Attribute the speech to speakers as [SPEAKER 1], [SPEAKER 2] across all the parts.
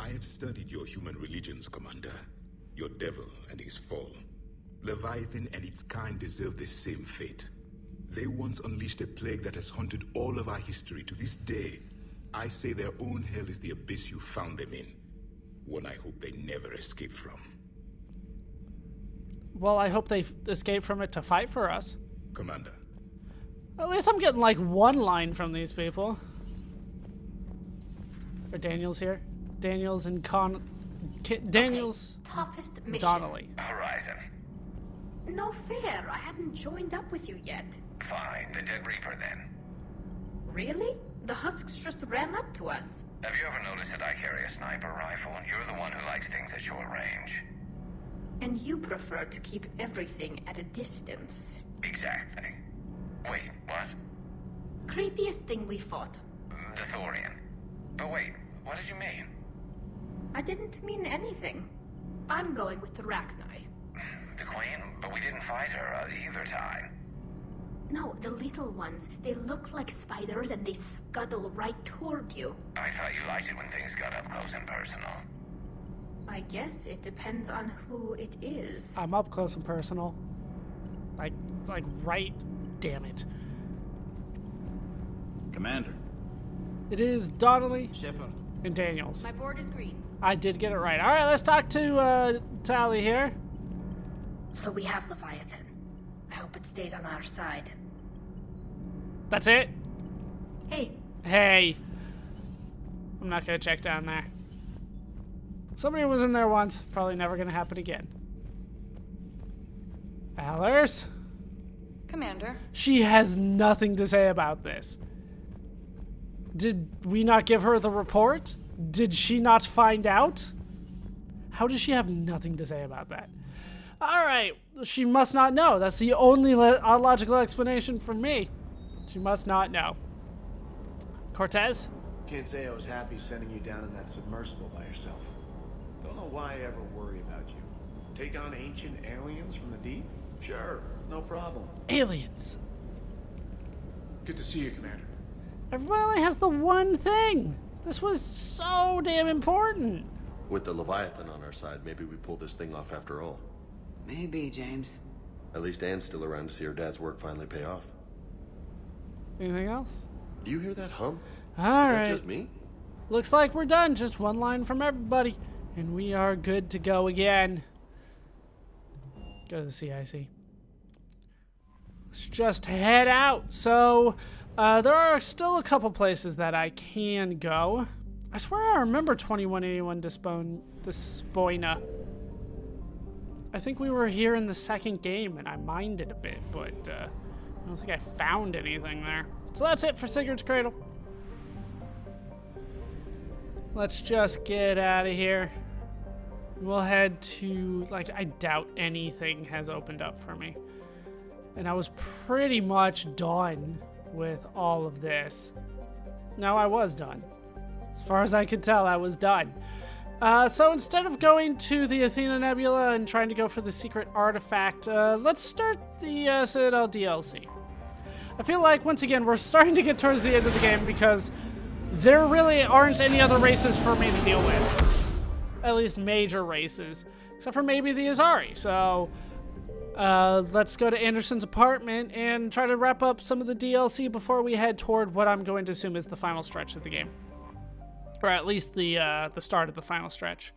[SPEAKER 1] I have studied your human religions, Commander. Your devil and his fall. Leviathan and its kind deserve the same fate. They once unleashed a plague that has haunted all of our history to this day. I say their own hell is the abyss you found them in. One I hope they never escape from.
[SPEAKER 2] Well, I hope they escape from it to fight for us.
[SPEAKER 1] Commander.
[SPEAKER 2] At least I'm getting like one line from these people. Are Daniel's here? Daniel's and Daniel's.
[SPEAKER 3] Okay. Toughest mission.
[SPEAKER 2] Donnelly.
[SPEAKER 4] Horizon.
[SPEAKER 3] No fair. I hadn't joined up with you yet.
[SPEAKER 4] Fine, the Dead Reaper then.
[SPEAKER 3] Really? The husks just ran up to us.
[SPEAKER 4] Have you ever noticed that I carry a sniper rifle and you're the one who likes things at short range?
[SPEAKER 3] And you prefer to keep everything at a distance.
[SPEAKER 4] Exactly. Wait, what?
[SPEAKER 3] Creepiest thing we fought.
[SPEAKER 4] The Thorian. But wait, what did you mean?
[SPEAKER 3] I didn't mean anything. I'm going with the Rachni.
[SPEAKER 4] The Queen? But we didn't fight her either time.
[SPEAKER 3] No, the little ones. They look like spiders and they scuttle right toward you.
[SPEAKER 4] I thought you liked it when things got up close and personal.
[SPEAKER 3] I guess it depends on who it is.
[SPEAKER 2] I'm up close and personal. Like right, damn it.
[SPEAKER 5] Commander.
[SPEAKER 2] It is Donnelly
[SPEAKER 5] Shepard.
[SPEAKER 2] and Daniels.
[SPEAKER 3] My board is green.
[SPEAKER 2] I did get it right. All right, let's talk to Tally here.
[SPEAKER 3] So we have Leviathan. I hope it stays on our side.
[SPEAKER 2] That's it?
[SPEAKER 3] Hey,
[SPEAKER 2] Hey. I'm not going to check down there. Somebody was in there once. Probably never going to happen again. Allers?
[SPEAKER 6] Commander.
[SPEAKER 2] She has nothing to say about this. Did we not give her the report? Did she not find out? How does she have nothing to say about that? Alright, she must not know. That's the only logical explanation for me. She must not know. Cortez?
[SPEAKER 5] Can't say I was happy sending you down in that submersible by yourself. Don't know why I ever worry about you. Take on ancient aliens from the deep? Sure, no problem.
[SPEAKER 2] Aliens.
[SPEAKER 7] Good to see you, Commander.
[SPEAKER 2] Everybody only has the one thing. This was so damn important.
[SPEAKER 8] With the Leviathan on our side, maybe we pull this thing off after all.
[SPEAKER 6] Maybe, James.
[SPEAKER 8] At least Anne's still around to see her dad's work finally pay off.
[SPEAKER 2] Anything else?
[SPEAKER 8] Do you hear that hum? Is
[SPEAKER 2] Alright.
[SPEAKER 8] that just me?
[SPEAKER 2] Looks like we're done. Just one line from everybody. And we are good to go again. Go to the CIC. Let's just head out. So, there are still a couple places that I can go. I swear I remember 2181 Despoina. I think we were here in the second game and I mined it a bit, but I don't think I found anything there. So that's it for Sigurd's Cradle. Let's just get out of here. We'll head to, like, I doubt anything has opened up for me. And I was pretty much done with all of this. No, I was done. As far as I could tell, I was done. So instead of going to the Athena Nebula and trying to go for the secret artifact, let's start the Citadel DLC. I feel like, once again, we're starting to get towards the end of the game because there really aren't any other races for me to deal with. At least major races. Except for maybe the Azari. So, let's go to Anderson's apartment and try to wrap up some of the DLC before we head toward what I'm going to assume is the final stretch of the game. Or at least the start of the final stretch.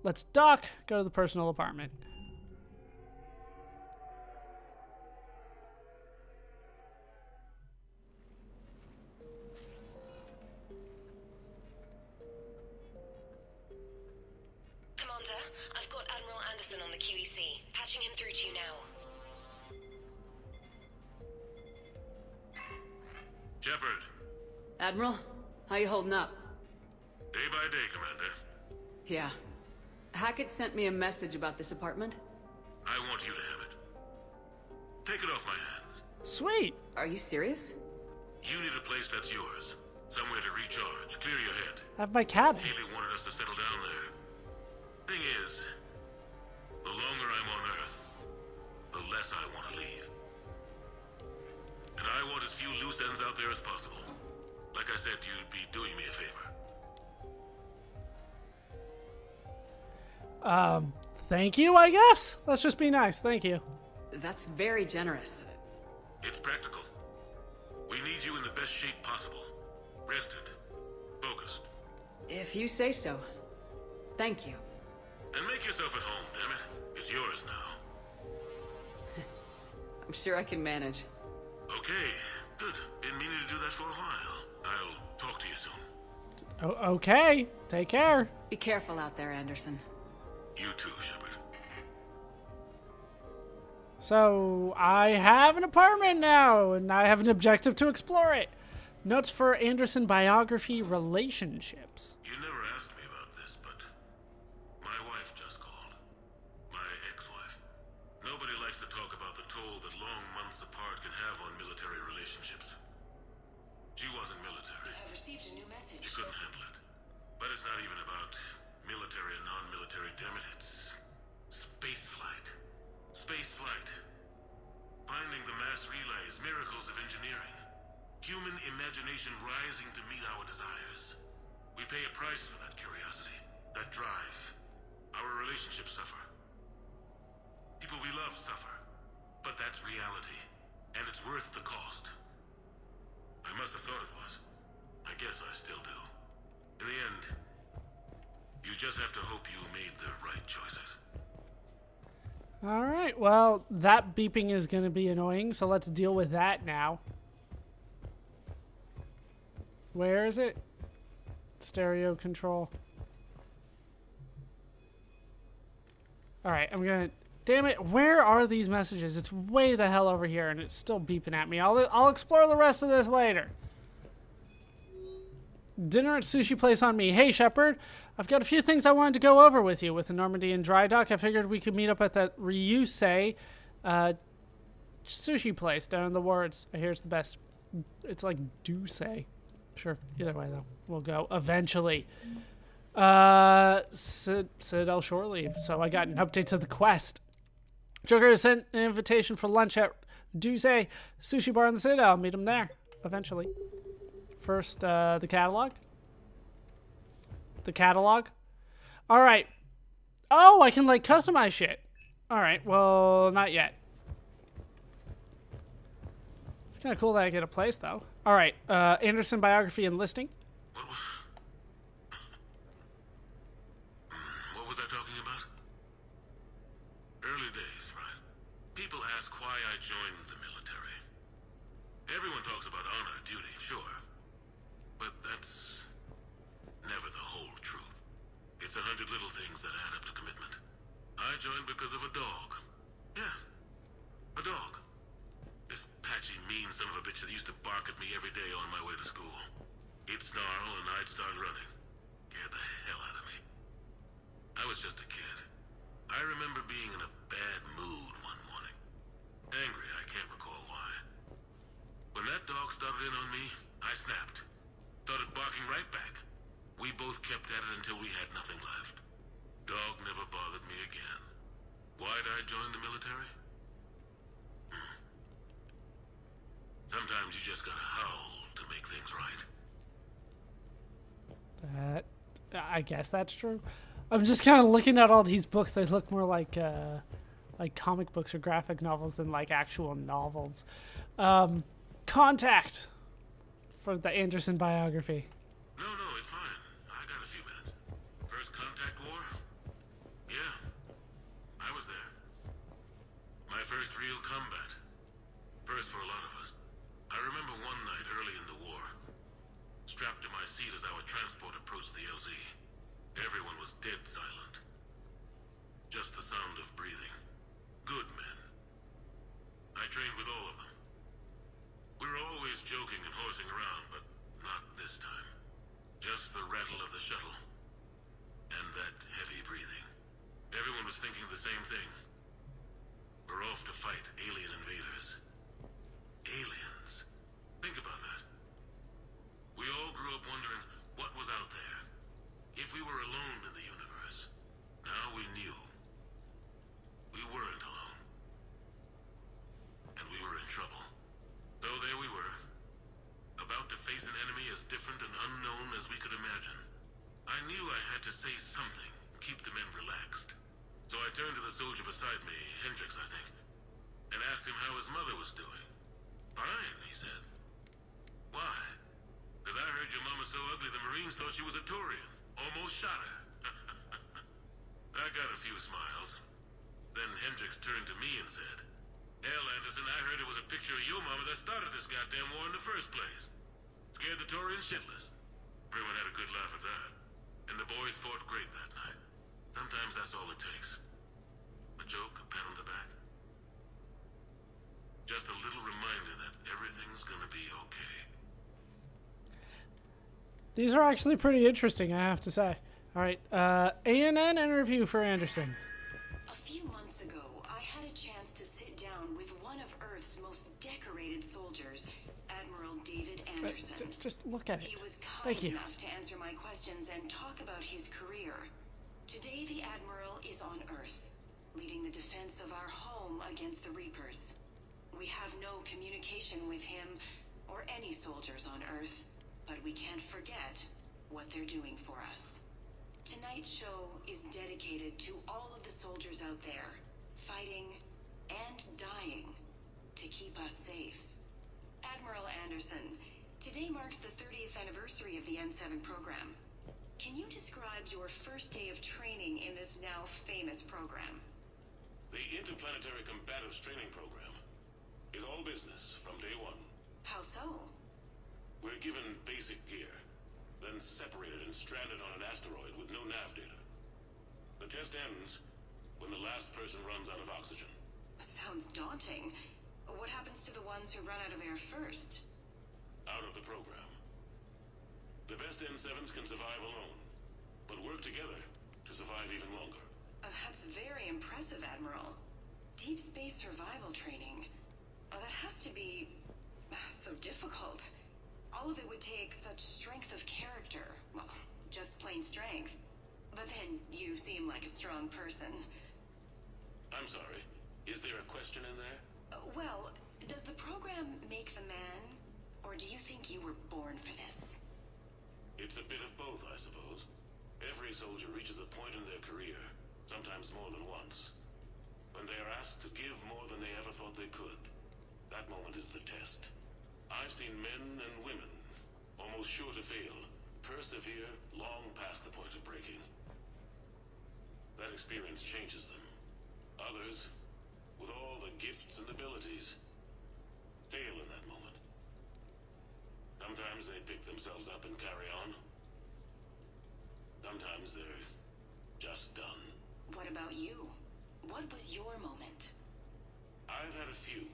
[SPEAKER 2] Let's dock, go to the personal apartment.
[SPEAKER 9] Commander, I've got Admiral Anderson on the QEC. Patching him through to you now.
[SPEAKER 10] Shepard.
[SPEAKER 6] Admiral, how you holding up?
[SPEAKER 10] Day by day, Commander.
[SPEAKER 6] Yeah. Hackett sent me a message about this apartment.
[SPEAKER 10] I want you to have it. Take it off my hands.
[SPEAKER 2] Sweet.
[SPEAKER 6] Are you serious?
[SPEAKER 10] You need a place that's yours. Somewhere to recharge, clear your head.
[SPEAKER 2] I have my cabin.
[SPEAKER 10] Haley wanted us to settle down there. Thing is, the longer I'm on Earth, the less I want to leave. And I want as few loose ends out there as possible. Like I said, you'd be doing me a favor.
[SPEAKER 2] Thank you, I guess. Let's just be nice. Thank you.
[SPEAKER 6] That's very generous.
[SPEAKER 10] It's practical. We need you in the best shape possible. Rested. Focused.
[SPEAKER 6] If you say so. Thank you.
[SPEAKER 10] And make yourself at home, damn it. It's yours now.
[SPEAKER 6] I'm sure I can manage.
[SPEAKER 10] Okay, good. Been meaning to do that for a while. I'll talk to you soon.
[SPEAKER 2] Okay. Take care.
[SPEAKER 6] Be careful out there, Anderson.
[SPEAKER 10] You too, Shepard.
[SPEAKER 2] So, I have an apartment now, and I have an objective to explore it. Notes for Anderson biography relationships.
[SPEAKER 10] You never asked me about this, but my wife just called. My ex-wife. Nobody likes to talk about the toll that long months apart can have on military relationships. She wasn't military.
[SPEAKER 9] You have received a new message.
[SPEAKER 10] She couldn't handle it. But it's not even about military and non-military, damn it. It's space flight. Space flight. Finding the mass relays, miracles of engineering. Human imagination rising to meet our desires. We pay a price for that curiosity, that drive. Our relationships suffer. People we love suffer. But that's reality, and it's worth the cost. I must have thought it was. I guess I still do. In the end, you just have to hope you made the right choices.
[SPEAKER 2] All right, well, that beeping is going to be annoying, so let's deal with that now. Where is it? Stereo control. All right, I'm going to... Damn it, where are these messages? It's way the hell over here, and it's still beeping at me. I'll explore the rest of this later. Dinner at sushi place on me. Hey, Shepard. I've got a few things I wanted to go over with you. With the Normandy and dry dock, I figured we could meet up at that Ryusei sushi place down in the wards. I hear it's the best. It's like Dusei. Sure. Either way, though. We'll go eventually. Citadel shore leave. So I got an update to the quest. Joker has sent an invitation for lunch at Dusei sushi bar in the Citadel. Meet him there eventually. First, the catalog. The catalog. All right. Oh, I can like customize shit. All right. Well, not yet. It's kind of cool that I get a place though. All right. Anderson biography and listing.
[SPEAKER 10] What was I talking about? Early days, right? People ask why I joined the military. Everyone talks about honor, duty, sure. But that's never the whole truth. It's 100 little things that add up to commitment. I joined because of a dog. Yeah, a dog. This patchy, mean son of a bitch that used to bark at me every day on my way to school. He'd snarl and I'd start running. Scared the hell out of me. I was just a kid. I remember being in a bad mood one morning. Angry, I can't recall why. When that dog started in on me, I snapped. Started barking right back. We both kept at it until we had nothing left. Dog never bothered me again. Why'd I join the military? Sometimes you just gotta howl to make things right.
[SPEAKER 2] I guess that's true. I'm just kind of looking at all these books. They look more like comic books or graphic novels than like actual novels. Contact for the Anderson biography.
[SPEAKER 10] No, it's fine. I got a few minutes. First contact war? Yeah, I was there. My first real combat. First for a lot of us. I remember one night early in the war, strapped to my seat as our transport approached the LZ. Everyone was dead silent. Just the sound of breathing. Good men. I trained with all of them. We were always joking and horsing around, but not this time. Just the rattle of the shuttle. And that heavy breathing. Everyone was thinking the same thing. We're off to fight alien invaders. Aliens. Think about that. We all grew up wondering what was out there. If we were alone in the universe. Now we knew. We weren't alone. And we were in trouble. So there we were. About to face an enemy as different and unknown as we could imagine. I knew I had to say something keep the men relaxed. So I turned to the soldier beside me, Hendricks, I think, and asked him how his mother was doing. Fine, he said. Why? Because I heard your mom was so ugly the Marines thought she was a Turian. Almost shot her. I got a few smiles. Then Hendricks turned to me and said, "Hell, Anderson, I heard it was a picture of your mama that started this goddamn war in the first place. Scared the Turians shitless." Everyone had a good laugh at that. And the boys fought great that night. Sometimes that's all it takes. A joke, a pat on the back. Just a little reminder that everything's gonna be okay.
[SPEAKER 2] These are actually pretty interesting, I have to say. Alright, ANN interview for Anderson.
[SPEAKER 9] A few months ago, I had a chance to sit down with one of Earth's most decorated soldiers, Admiral David Anderson.
[SPEAKER 2] Just look at it.
[SPEAKER 9] He was
[SPEAKER 2] Thank
[SPEAKER 9] kind
[SPEAKER 2] you.
[SPEAKER 9] enough to answer my questions and talk about his career. Today, the Admiral is on Earth, leading the defense of our home against the Reapers. We have no communication with him or any soldiers on Earth, but we can't forget what they're doing for us. Tonight's show is dedicated to all of the soldiers out there, fighting and dying to keep us safe. Admiral Anderson, today marks the 30th anniversary of the N7 program. Can you describe your first day of training in this now famous program?
[SPEAKER 10] The Interplanetary Combatives Training Program is all business from day one.
[SPEAKER 9] How so?
[SPEAKER 10] We're given basic gear, then separated and stranded on an asteroid with no nav data. The test ends when the last person runs out of oxygen.
[SPEAKER 9] Sounds daunting. What happens to the ones who run out of air first?
[SPEAKER 10] Out of the program. The best N7s can survive alone, but work together to survive even longer.
[SPEAKER 9] That's very impressive, Admiral. Deep space survival training. That has to be so difficult. All of it would take such strength of character. Well, just plain strength. But then you seem like a strong person.
[SPEAKER 10] I'm sorry, is there a question in there?
[SPEAKER 9] Well, does the program make the man? Or do you think you were born for this?
[SPEAKER 10] It's a bit of both, I suppose. Every soldier reaches a point in their career, sometimes more than once, when they are asked to give more than they ever thought they could. That moment is the test. I've seen men and women, almost sure to fail, persevere long past the point of breaking. That experience changes them. Others, with all the gifts and abilities, fail in that moment. Sometimes they pick themselves up and carry on. Sometimes they're just done.
[SPEAKER 9] What about you? What was your moment?
[SPEAKER 10] I've had a few.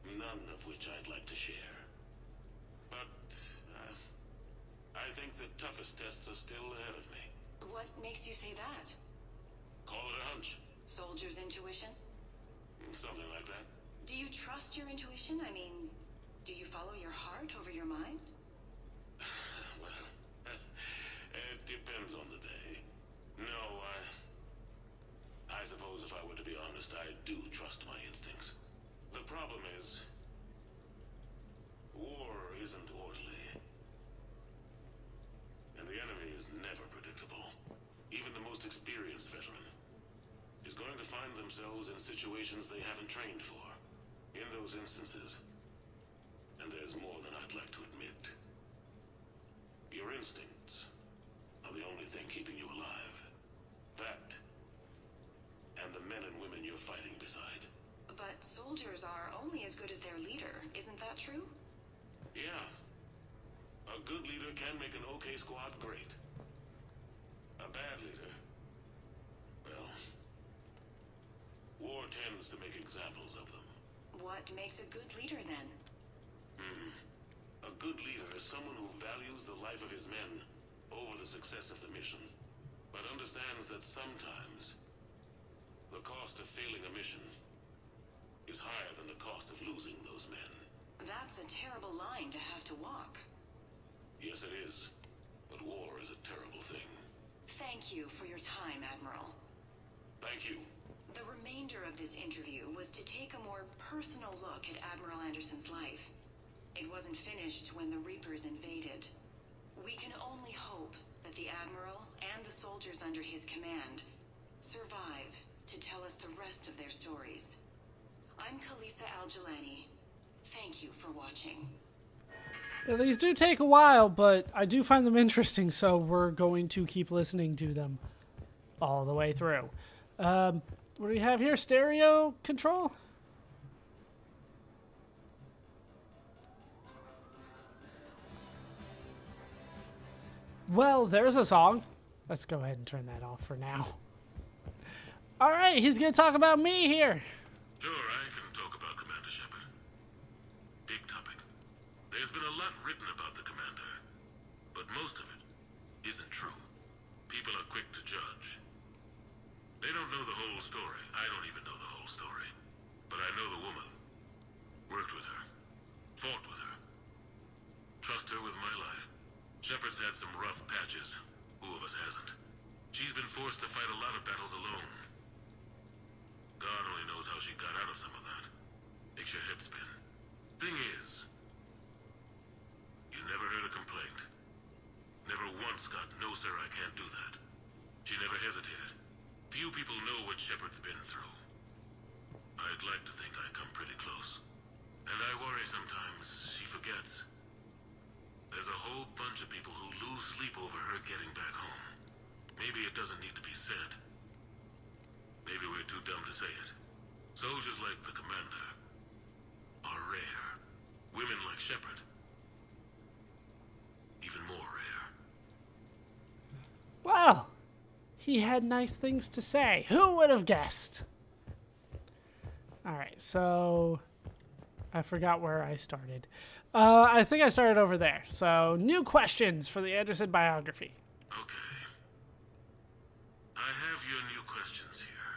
[SPEAKER 10] None of which I'd like to share. But, I think the toughest tests are still ahead of me.
[SPEAKER 9] What makes you say that?
[SPEAKER 10] Call it a hunch.
[SPEAKER 9] Soldier's intuition?
[SPEAKER 10] Something like that.
[SPEAKER 9] Do you trust your intuition? I mean, do you follow your heart over your mind?
[SPEAKER 10] Well, it depends on the day. No, I suppose if I were to be honest, I do trust my instincts. The problem is, war isn't orderly. And the enemy is never predictable. Even the most experienced veteran is going to find themselves in situations they haven't trained for. In those instances, and there's more than I'd like to admit, your instincts are the only thing keeping you alive. That, and the men and women you're fighting beside.
[SPEAKER 9] But soldiers are only as good as their leader, isn't that true?
[SPEAKER 10] Yeah. A good leader can make an okay squad great. A bad leader, well, war tends to make examples of them.
[SPEAKER 9] What makes a good leader then?
[SPEAKER 10] A good leader is someone who values the life of his men over the success of the mission, but understands that sometimes the cost of failing a mission is higher than the cost of losing those men.
[SPEAKER 9] That's a terrible line to have to walk.
[SPEAKER 10] Yes, it is. But war is a terrible thing.
[SPEAKER 9] Thank you for your time, Admiral.
[SPEAKER 10] Thank you.
[SPEAKER 9] The remainder of this interview was to take a more personal look at Admiral Anderson's life. It wasn't finished when the Reapers invaded. We can only hope that the Admiral and the soldiers under his command survive to tell us the rest of their stories. I'm Khaleesa Al-Jalani. Thank you for watching.
[SPEAKER 2] Yeah, these do take a while, but I do find them interesting, so we're going to keep listening to them all the way through. What do we have here? Stereo control? Well, there's a song. Let's go ahead and turn that off for now. All right, he's going to talk about me here.
[SPEAKER 10] Sure, I can talk about Commander Shepard. Big topic. There's been a lot written about the Commander, but most of it isn't true. People are quick to judge. They don't know the whole story. I don't even know the whole story. But I know the woman. Worked with her. Fought with her. Trust her with my life. Shepard's had some rough patches. Who of us hasn't? She's been forced to fight a lot of battles alone. God only knows how she got out of some of that. Makes your head spin. Thing is, you never heard a complaint. Never once got, "No, sir, I can't do that." She never hesitated. Few people know what Shepard's been through. I'd like to think I come pretty close. And I worry sometimes she forgets. There's a whole bunch of people who lose sleep over her getting back home. Maybe it doesn't need to be said. Maybe we're too dumb to say it. Soldiers like the Commander are rare. Women like Shepard, even more rare.
[SPEAKER 2] Well, he had nice things to say. Who would have guessed? All right, so I forgot where I started. I think I started over there. So, new questions for the Anderson biography.
[SPEAKER 10] Okay. I have your new questions here.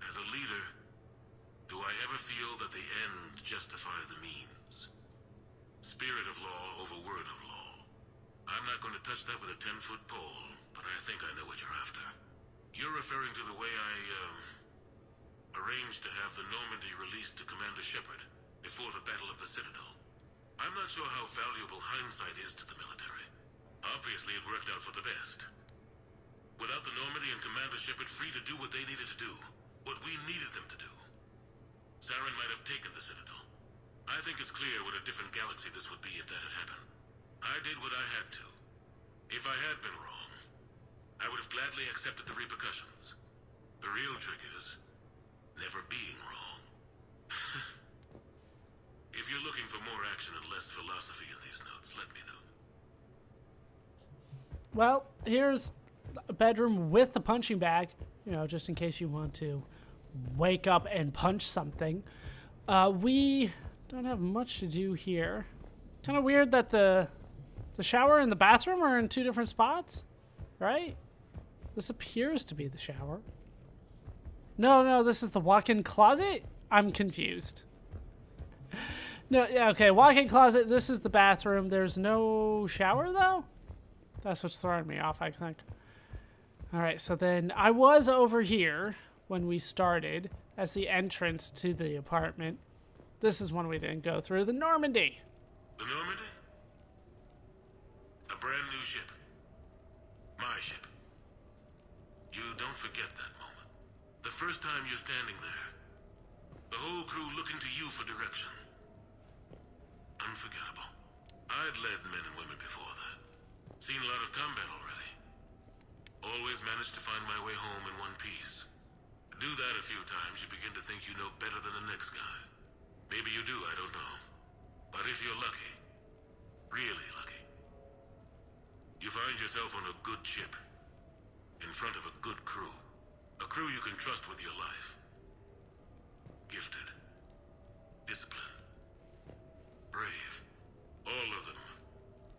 [SPEAKER 10] As a leader, do I ever feel that the end justify the means? Spirit of law over word of law. I'm not going to touch that with a 10-foot pole, but I think I know what you're after. You're referring to the way I, arranged to have the Normandy released to Commander Shepard before the Battle of the Citadel. I'm not sure how valuable hindsight is to the military. Obviously, it worked out for the best. Without the Normandy and Commander Shepard free to do what they needed to do, what we needed them to do, Saren might have taken the Citadel. I think it's clear what a different galaxy this would be if that had happened. I did what I had to. If I had been wrong, I would have gladly accepted the repercussions. The real trick is never being wrong. If you're looking for more action and less philosophy in these notes, let me know.
[SPEAKER 2] Well, here's a bedroom with the punching bag, you know, just in case you want to wake up and punch something. We don't have much to do here. Kind of weird that the shower and the bathroom are in two different spots, right? This appears to be the shower. No, this is the walk-in closet? I'm confused. No, yeah, okay, walk-in closet, this is the bathroom. There's no shower, though? That's what's throwing me off, I think. All right, so then I was over here when we started as the entrance to the apartment. This is one we didn't go through, the Normandy.
[SPEAKER 10] The Normandy? A brand new ship. My ship. You don't forget that moment. The first time you're standing there. The whole crew looking to you for direction. Unforgettable. I'd led men and women before that. Seen a lot of combat already. Always managed to find my way home in one piece. Do that a few times, you begin to think you know better than the next guy. Maybe you do, I don't know. But if you're lucky, really lucky, you find yourself on a good ship, in front of a good crew. A crew you can trust with your life. Gifted. Disciplined. Brave. All of them.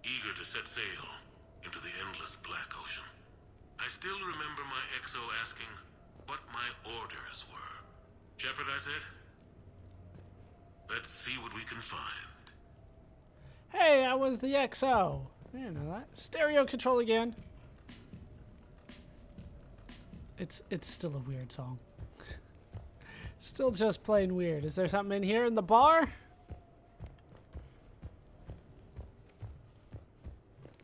[SPEAKER 10] Eager to set sail into the endless black ocean. I still remember my XO asking what my orders were. Shepard, I said, let's see what we can find.
[SPEAKER 2] Hey, I was the XO. I didn't know that. Stereo control again. It's still a weird song. Still just plain weird. Is there something in here in the bar?